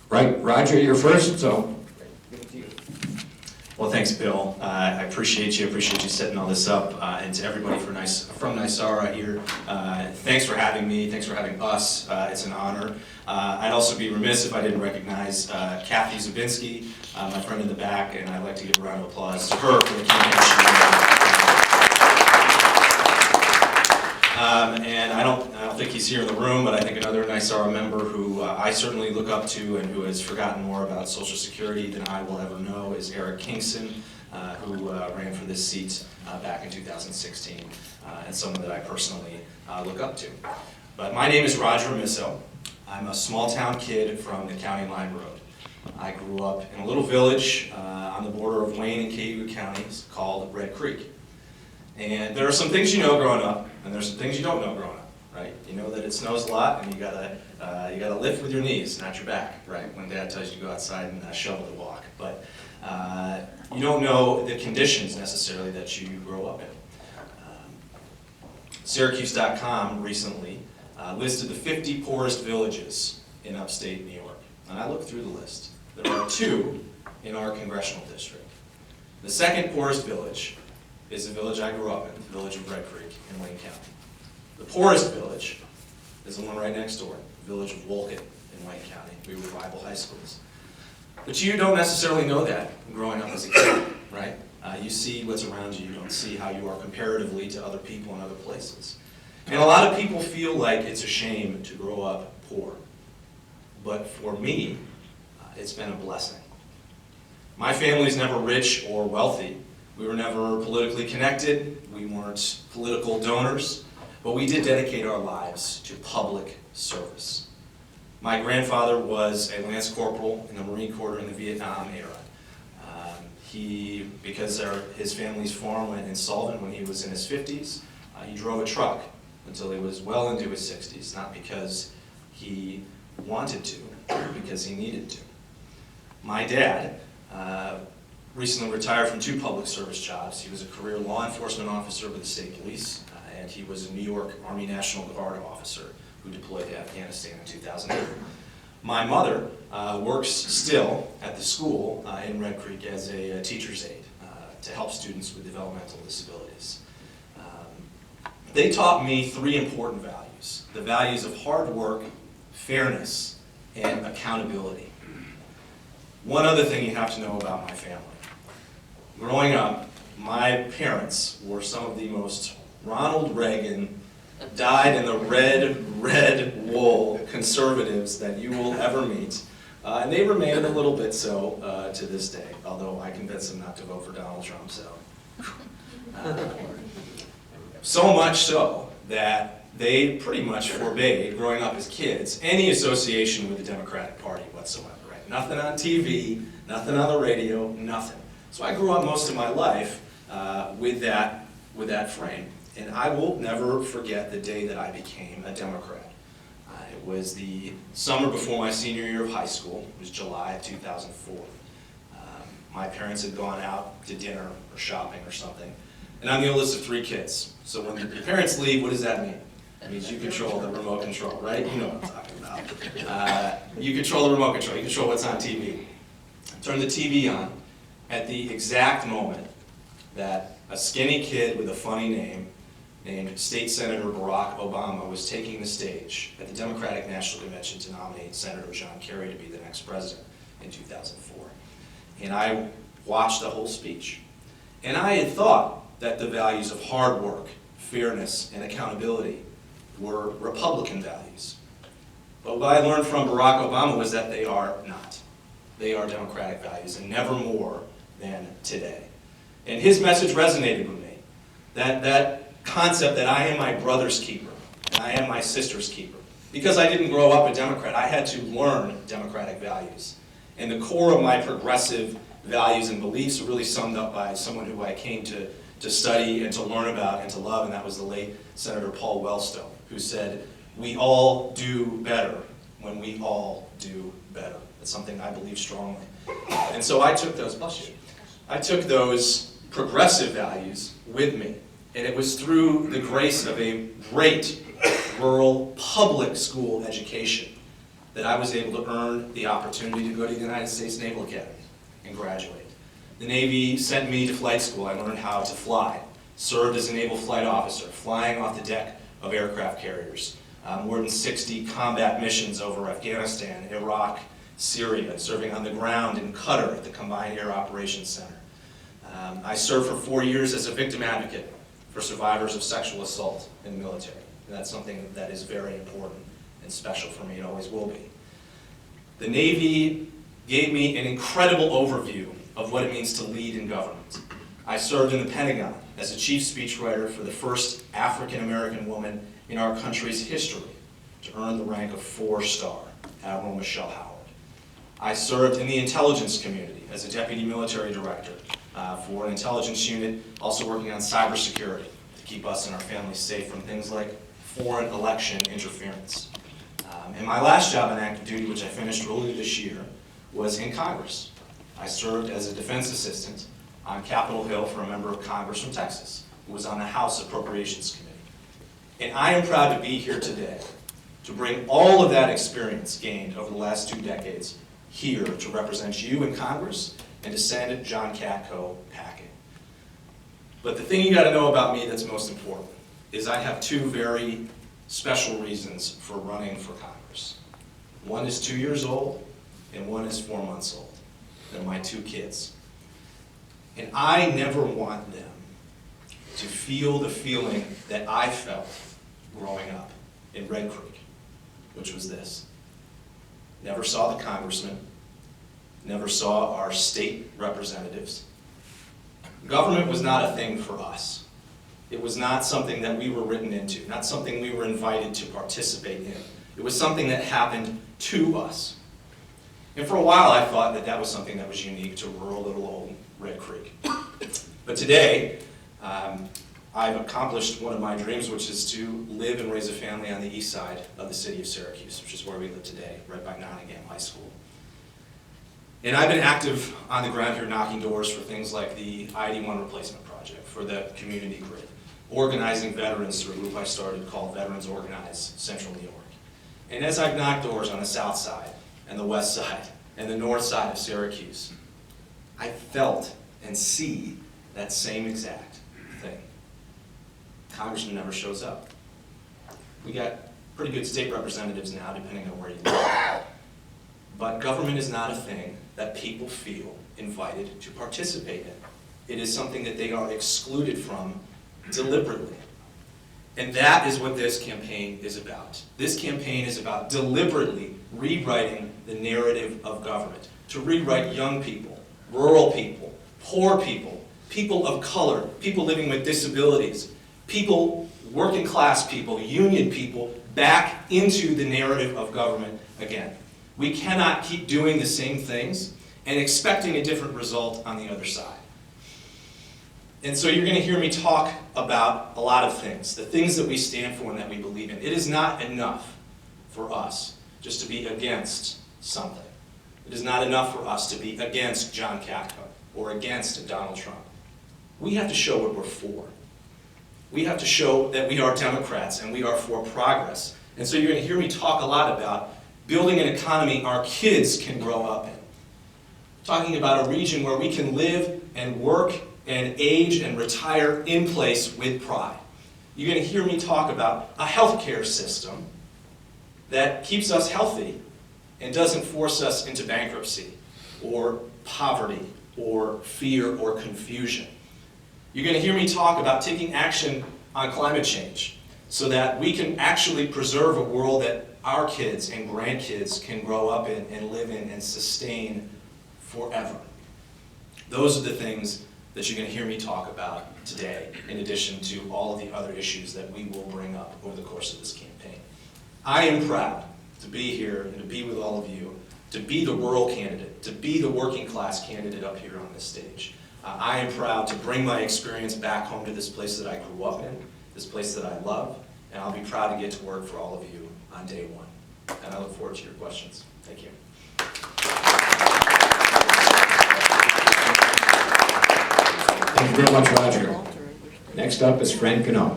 Right, Roger, you're first, so. Well, thanks, Bill. I appreciate you setting all this up, and to everybody from NYSARA here. Thanks for having me. Thanks for having us. It's an honor. I'd also be remiss if I didn't recognize Kathy Zabinski, my friend in the back, and I'd like to give a round of applause to her for the campaign she did. And I don't think he's here in the room, but I think another NYSARA member who I certainly look up to and who has forgotten more about Social Security than I will ever know is Eric Kingston, who ran for this seat back in 2016, and someone that I personally look up to. But my name is Roger Misso. I'm a small town kid from the County Line Road. I grew up in a little village on the border of Wayne and Cayuga counties called Red Creek. And there are some things you know growing up, and there's some things you don't know growing up, right? You know that it snows a lot, and you gotta lift with your knees, not your back, right? When Dad tells you to go outside and shovel the walk, but you don't know the conditions necessarily that you grow up in. Syracuse.com recently listed the 50 poorest villages in upstate New York, and I looked through the list. There are 2 in our congressional district. The second poorest village is the village I grew up in, the village of Red Creek in Wayne County. The poorest village is the one right next door, the village of Wolcott in Wayne County. We were rival high schools. But you don't necessarily know that growing up as a kid, right? You see what's around you. You don't see how you are comparatively to other people in other places. And a lot of people feel like it's a shame to grow up poor. But for me, it's been a blessing. My family's never rich or wealthy. We were never politically connected, we weren't political donors, but we did dedicate our lives to public service. My grandfather was a lance corporal in the Marine Corps in the Vietnam era. Because his family's farm went insolvent when he was in his 50s, he drove a truck until he was well into his 60s, not because he wanted to, but because he needed to. My dad recently retired from 2 public service jobs. He was a career law enforcement officer with the state police, and he was a New York Army National Guard officer who deployed to Afghanistan in 2008. My mother works still at the school in Red Creek as a teacher's aide to help students with developmental disabilities. They taught me 3 important values: the values of hard work, fairness, and accountability. One other thing you have to know about my family. Growing up, my parents were some of the most Ronald Reagan, dyed in the red wool conservatives that you will ever meet. And they remain a little bit so to this day, although I convinced them not to vote for Donald Trump, so. So much so that they pretty much forbade, growing up as kids, any association with the Democratic Party whatsoever, right? Nothing on TV, nothing on the radio, nothing. So I grew up most of my life with that frame. And I will never forget the day that I became a Democrat. It was the summer before my senior year of high school. It was July of 2004. My parents had gone out to dinner or shopping or something. And I'm the oldest of 3 kids. So when your parents leave, what does that mean? It means you control the remote control, right? You know what I'm talking about. You control the remote control. You control what's on TV. Turn the TV on at the exact moment that a skinny kid with a funny name named State Senator Barack Obama was taking the stage at the Democratic National Convention to nominate Senator John Kerry to be the next president in 2004. And I watched the whole speech. And I had thought that the values of hard work, fairness, and accountability were Republican values. But what I learned from Barack Obama was that they are not. They are Democratic values, and never more than today. And his message resonated with me. That concept that I am my brother's keeper, and I am my sister's keeper. Because I didn't grow up a Democrat, I had to learn Democratic values. And the core of my progressive values and beliefs are really summed up by someone who I came to study and to learn about and to love, and that was the late Senator Paul Wellstone, who said, "We all do better when we all do better." That's something I believe strongly. And so I took those progressive values with me. And it was through the grace of a great rural public school education that I was able to earn the opportunity to go to the United States Naval Academy and graduate. The Navy sent me to flight school. I learned how to fly, served as a naval flight officer, flying off the deck of aircraft carriers, more than 60 combat missions over Afghanistan, Iraq, Syria, serving on the ground in Qatar at the Combined Air Operations Center. I served for 4 years as a victim advocate for survivors of sexual assault in the military. And that's something that is very important and special for me, and always will be. The Navy gave me an incredible overview of what it means to lead in government. I served in the Pentagon as a chief speechwriter for the first African-American woman in our country's history to earn the rank of 4-star, Admiral Michelle Howard. I served in the intelligence community as a deputy military director for an intelligence unit, also working on cybersecurity to keep us and our families safe from things like foreign election interference. And my last job in active duty, which I finished earlier this year, was in Congress. I served as a defense assistant on Capitol Hill for a member of Congress from Texas, who was on the House Appropriations Committee. And I am proud to be here today to bring all of that experience gained over the last 2 decades here to represent you in Congress and to send John Katko packing. But the thing you got to know about me that's most important is I have 2 very special reasons for running for Congress. One is 2 years old, and one is 4 months old. They're my 2 kids. And I never want them to feel the feeling that I felt growing up in Red Creek, which was this. Never saw the congressman, never saw our state representatives. Government was not a thing for us. It was not something that we were written into, not something we were invited to participate in. It was something that happened to us. And for a while I thought that that was something that was unique to rural little old Red Creek. But today, I've accomplished one of my dreams, which is to live and raise a family on the east side of the city of Syracuse, which is where we live today, right by Nottingham High School. And I've been active on the ground here knocking doors for things like the ID1 replacement project, for the community grid, organizing veterans through a group I started called Veterans Organize Central New York. And as I've knocked doors on the south side and the west side and the north side of Syracuse, I felt and see that same exact thing. Congressman never shows up. We got pretty good state representatives now, depending on where you live. But government is not a thing that people feel invited to participate in. It is something that they are excluded from deliberately. And that is what this campaign is about. This campaign is about deliberately rewriting the narrative of government, to rewrite young people, rural people, poor people, people of color, people living with disabilities, people, working class people, union people, back into the narrative of government again. We cannot keep doing the same things and expecting a different result on the other side. And so you're going to hear me talk about a lot of things, the things that we stand for and that we believe in. It is not enough for us just to be against something. It is not enough for us to be against John Katko or against Donald Trump. We have to show what we're for. We have to show that we are Democrats and we are for progress. And so you're going to hear me talk a lot about building an economy our kids can grow up in. Talking about a region where we can live and work and age and retire in place with pride. You're going to hear me talk about a healthcare system that keeps us healthy and doesn't force us into bankruptcy or poverty or fear or confusion. You're going to hear me talk about taking action on climate change so that we can actually preserve a world that our kids and grandkids can grow up in and live in and sustain forever. Those are the things that you're going to hear me talk about today, in addition to all of the other issues that we will bring up over the course of this campaign. I am proud to be here and to be with all of you, to be the rural candidate, to be the working class candidate up here on this stage. I am proud to bring my experience back home to this place that I grew up in, this place that I love, and I'll be proud to get to work for all of you on day one. And I look forward to your questions. Thank you. Thank you very much, Roger. Next up is Frank Pinot.